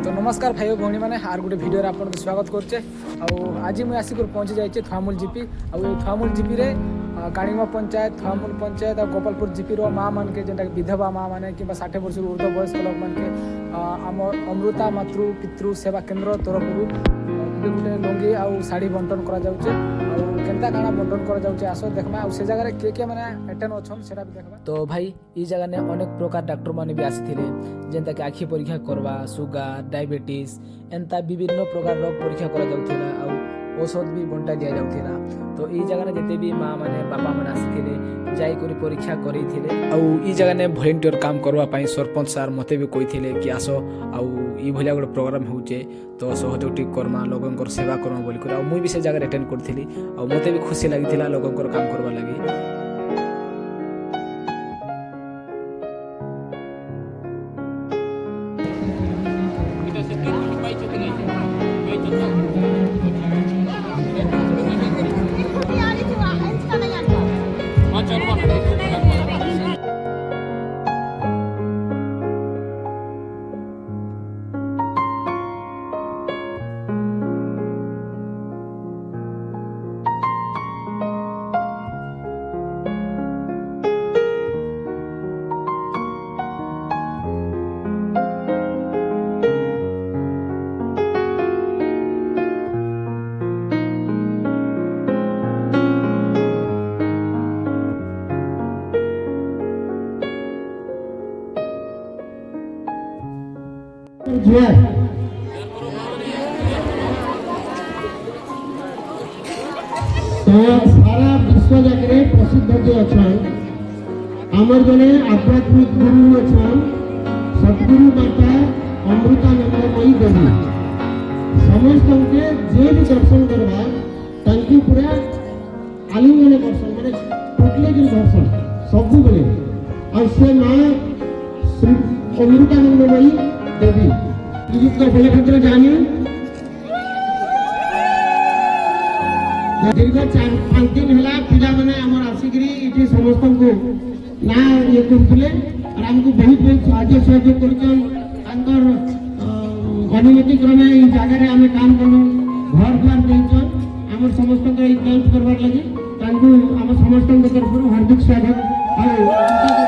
तो नमस्कार भाई भौणी मैंने आर गोटे भिडियो आपको स्वागत करचे। आज मुझे आसिक पहुँची जाइए थुआमूल जीपी थुआमूल जीपी रे काणीमा पंचायत थुआमूल पंचायत और गोपालपुर जीपी रो माँ मान के जेनटा विधवा माँ मैंने कि 60 वर्ष ऊर्ध्व वयस्क लोक मान के आम अमृता मातृ पितृ सेवा केन्द्र तरफ गोटे लुंगी आउ शाढ़ी बंटन करा जाउचे केनता काଣା बंटन करा जाउचे आसो देखमा से जगह के माने एटेन अछन सेटा भी देखबा। तो भाई ई जगह ने अनेक प्रकार डॉक्टर माने भी आसीथिले जेनता कि आखि परीक्षा करवा सुगर डायबिटीज एंता विभिन्न प्रकार रोग परीक्षा करा जाउथिला आ औषध भी बंटा दिया जाउथिला। तो ई जगह ने जते भी माँ माने बापा माने आसीथिले जाई करी परीक्षा करिथिले आ ई जगह ने वॉलंटियर काम करवा पई सरपंच सर मते भी कहिथिले कि आसो आ ई भलिया गोटे प्रोग्राम होउचे तो सहयोग टिक करमा लोगन सेवा करमा बोली कर मुई भी से जगह अटेंड करथिली आ मते भी खुशी लागिथिला लोगन काम करवा लागि। तो सारा विश्व जाकर प्रसिद्ध जो अच्छा आमर जने आध्यात्मिक गुरु अच्छा सदगुरु माता अमृतानंदमयी देवी समस्त के जे भी दर्शन करवा तांकी पूरा आलिंगन दर्शन माने टोटली के दर्शन सब बेले और से मां श्री अमृतानंदमयी देवी ये तो बोले खतरे जानी दीर्घ 4-5 दिन है पिला मैंने आमर आसिकी ये समस्त को ना ये करते और आमको बहुत बहुत साहय सहयोग कर अनुमति क्रमे ये जगह आम काम कलु घर द्वार देन आम समस्त हेल्प करवार लगे आम समस्त तरफ हार्दिक स्वागत।